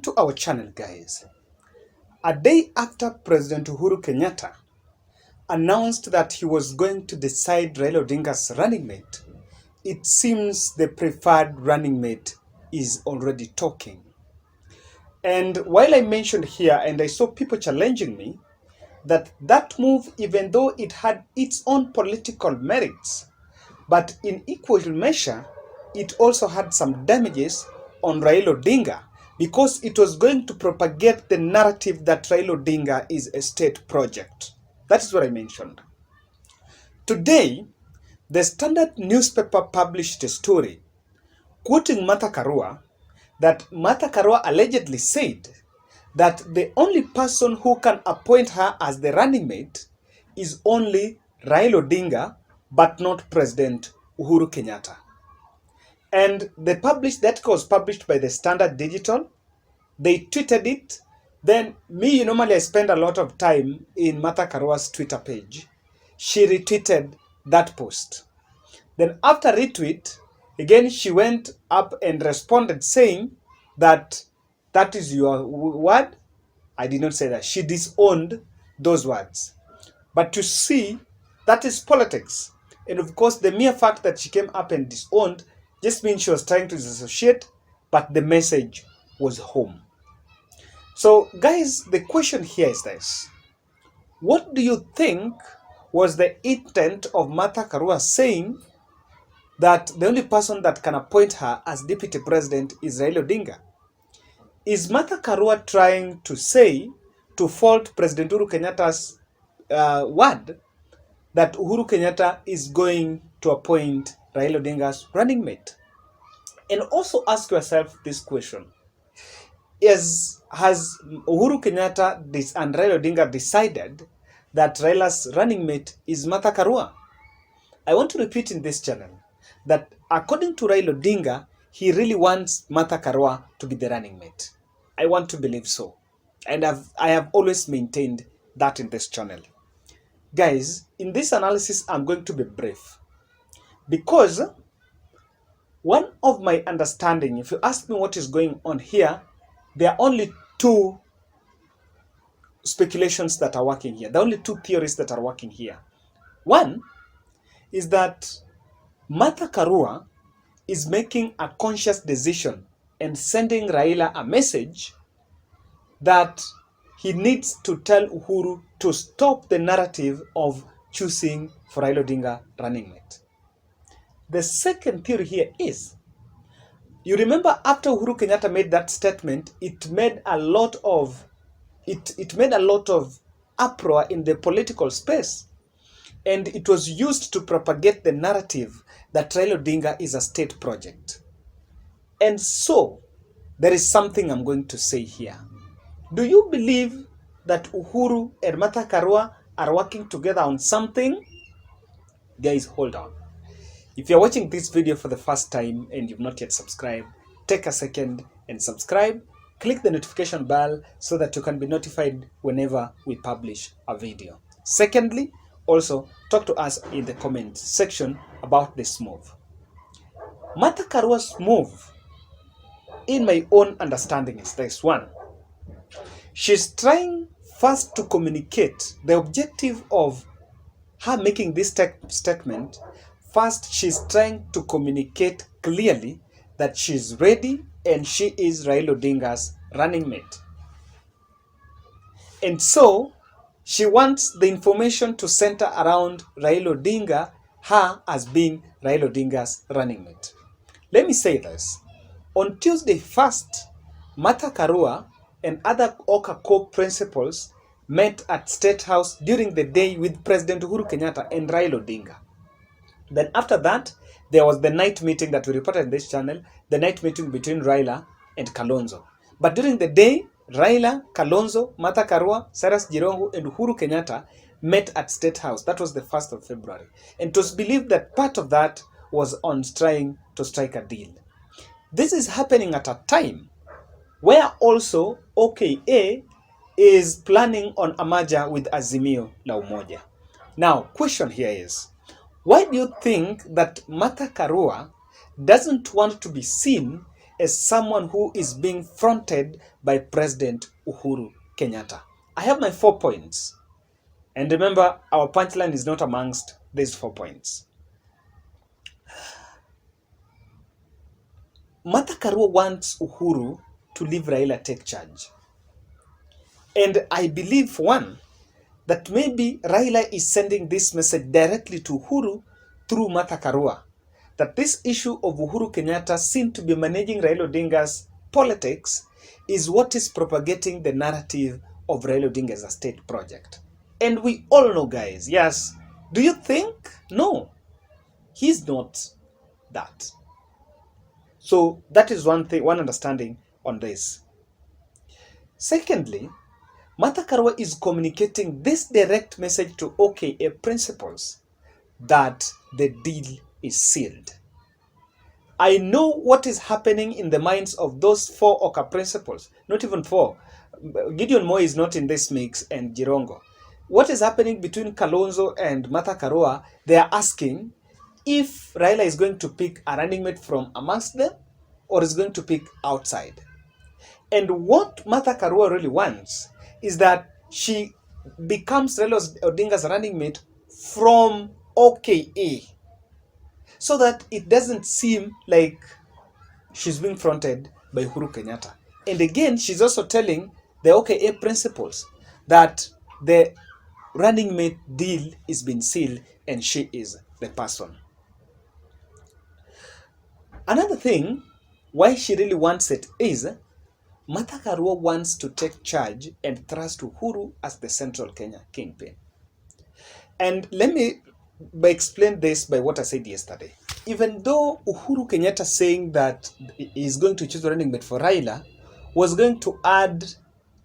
Welcome to our channel, guys. A day after President Uhuru Kenyatta announced that he was going to decide Raila Odinga's running mate, it seems the preferred running mate is already talking. And while I mentioned here, and I saw people challenging me, that move, even though it had its own political merits, but in equal measure, it also had some damages on Raila Odinga because it was going to propagate the narrative that Raila Odinga is a state project. That is what I mentioned. Today, the Standard newspaper published a story quoting Martha Karua that Martha Karua allegedly said that the only person who can appoint her as the running mate is only Raila Odinga, but not President Uhuru Kenyatta. And the article was published by the Standard Digital. They tweeted it. Then me, normally I spend a lot of time in Martha Karua's Twitter page. She retweeted that post. Then after retweet, again she went up and responded saying that that is your word. I did not say that. She disowned those words. But to see, that is politics. And of course, the mere fact that she came up and disowned just means she was trying to disassociate, but the message was home. So, guys, the question here is this. What do you think was the intent of Martha Karua saying that the only person that can appoint her as deputy president is Raila Odinga? Is Martha Karua trying to say, to fault President Uhuru Kenyatta's word that Uhuru Kenyatta is going to appoint Raila Odinga's running mate? And also ask yourself this question. Has Uhuru Kenyatta and Raila Odinga decided that Raila's running mate is Martha Karua? I want to repeat in this channel that according to Raila Odinga, he really wants Martha Karua to be the running mate. I want to believe so. And I have always maintained that in this channel. Guys, in this analysis, I'm going to be brief. Because one of my understanding, if you ask me what is going on here, there are only two speculations that are working here. There are only two theories that are working here. One is that Martha Karua is making a conscious decision and sending Raila a message that he needs to tell Uhuru to stop the narrative of choosing for Raila Odinga running mate. The second theory here is, you remember after Uhuru Kenyatta made that statement, it made a lot of uproar in the political space, and it was used to propagate the narrative that Raila Odinga is a state project. And so there is something I'm going to say here. Do you believe that Uhuru and Martha Karua are working together on something? Guys, hold on. If you're watching this video for the first time and you've not yet subscribed, take a second and subscribe. Click the notification bell so that you can be notified whenever we publish a video. Secondly, also talk to us in the comment section about this move. Martha Karua's move, in my own understanding, is this one. She's trying first to communicate the objective of her making this statement. First, she's trying to communicate clearly that she's ready and she is Raila Odinga's running mate. And so, she wants the information to center around Raila Odinga, her as being Raila Odinga's running mate. Let me say this. On Tuesday 1st, Martha Karua and other OKA co-principals met at State House during the day with President Uhuru Kenyatta and Raila Odinga. Then after that, there was the night meeting that we reported in this channel, the night meeting between Raila and Kalonzo. But during the day, Raila, Kalonzo, Martha Karua, Cyrus Jirongo, and Uhuru Kenyatta met at State House. That was the 1st of February. And it was believed that part of that was on trying to strike a deal. This is happening at a time where also OKA is planning on a merger with Azimio la Umoja. Now, question here is, why do you think that Martha Karua doesn't want to be seen as someone who is being fronted by President Uhuru Kenyatta. I have my 4 points. And remember, our punchline is not amongst these 4 points. Martha Karua wants Uhuru to leave Raila take charge. And I believe, for one, that maybe Raila is sending this message directly to Uhuru through Martha Karua, that this issue of Uhuru Kenyatta seem to be managing Raila Odinga's politics is what is propagating the narrative of Raila Odinga as a state project. And we all know, guys, yes, do you think? No, he's not that. So that is one thing, one understanding on this. Secondly, Martha Karua is communicating this direct message to OKA principals that the deal is sealed. I know what is happening in the minds of those 4 OKA principals, not even 4. Gideon Moi is not in this mix, and Jirongo. What is happening between Kalonzo and Martha Karua, they are asking if Raila is going to pick a running mate from amongst them or is going to pick outside. And what Martha Karua really wants is that she becomes Raila Odinga's running mate from OKA, so that it doesn't seem like she's being fronted by Uhuru Kenyatta. And again, she's also telling the OKA principals that the running mate deal is being sealed and she is the person. Another thing why she really wants it is Martha Karua wants to take charge and thrust Uhuru as the Central Kenya kingpin. And let me explain this by what I said yesterday. Even though Uhuru Kenyatta saying that he is going to choose a running mate for Raila was going to add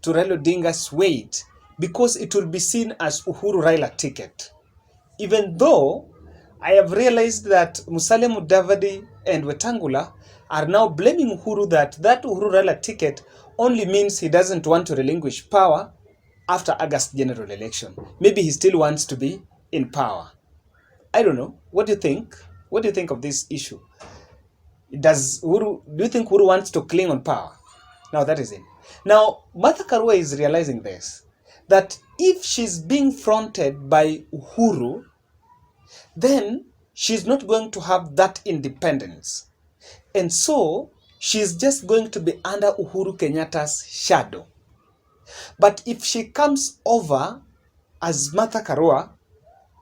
to Raila Odinga's weight because it will be seen as Uhuru Raila ticket. Even though I have realized that Musalia Mudavadi and Wetangula are now blaming Uhuru that Uhuru Raila ticket only means he doesn't want to relinquish power after August general election. Maybe he still wants to be in power. I don't know. What do you think? What do you think of this issue? Do you think Uhuru wants to cling on power? Now that is it. Now, Martha Karua is realizing this, that if she's being fronted by Uhuru, then she's not going to have that independence. And so, she's just going to be under Uhuru Kenyatta's shadow. But if she comes over as Martha Karua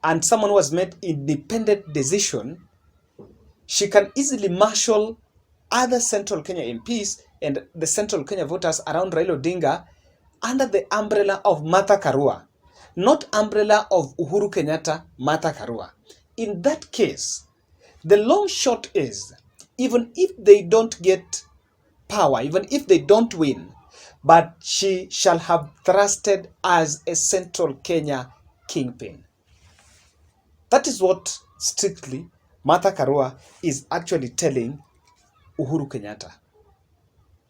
and someone who has made independent decision, she can easily marshal other Central Kenya MPs and the Central Kenya voters around Raila Odinga under the umbrella of Martha Karua, not umbrella of Uhuru Kenyatta, Martha Karua. In that case, the long shot is, even if they don't get power, even if they don't win, but she shall have thrusted as a Central Kenya kingpin. That is what strictly Martha Karua is actually telling Uhuru Kenyatta,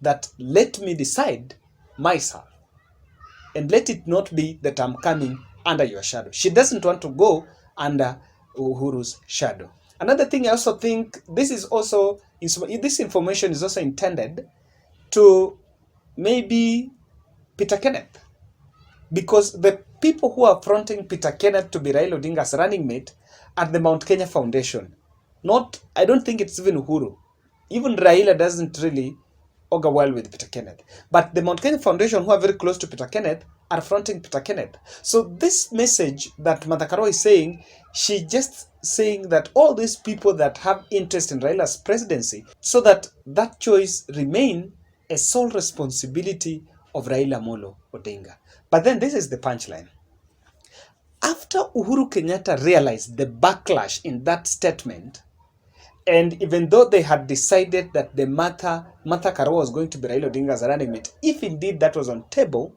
that let me decide myself and let it not be that I'm coming under your shadow. She doesn't want to go under Uhuru's shadow. Another thing I also think this information is also intended to maybe Peter Kenneth, because the people who are fronting Peter Kenneth to be Raila Odinga's running mate at the Mount Kenya Foundation, I don't think it's even Uhuru. Even Raila doesn't really augur well with Peter Kenneth. But the Mount Kenya Foundation, who are very close to Peter Kenneth, are fronting Peter Kenneth. So this message that Martha Karua is saying, she just saying that all these people that have interest in Raila's presidency, so that that choice remain a sole responsibility of Raila Molo Odinga. But then this is the punchline. After Uhuru Kenyatta realized the backlash in that statement, and even though they had decided that the Martha Karua was going to be Raila Odinga's running mate, if indeed that was on table,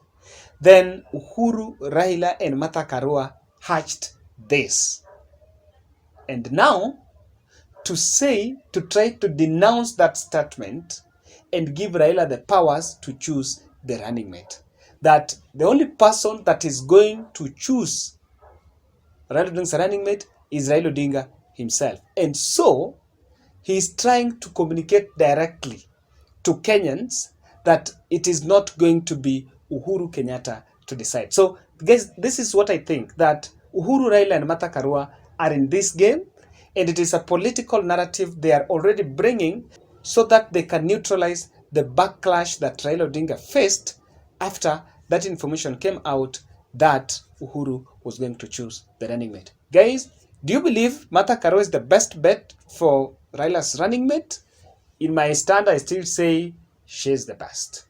then Uhuru, Raila, and Martha Karua hatched this. And now, to try to denounce that statement and give Raila the powers to choose the running mate. That the only person that is going to choose Raila Odinga's running mate is Raila Odinga himself. And so, he is trying to communicate directly to Kenyans that it is not going to be Uhuru Kenyatta to decide. So, guys, this is what I think, that Uhuru, Raila, and Martha Karua are in this game, and it is a political narrative they are already bringing so that they can neutralize the backlash that Raila Odinga faced after that information came out that Uhuru was going to choose the running mate. Guys, do you believe Martha Karua is the best bet for Raila's running mate? In my stand, I still say she's the best.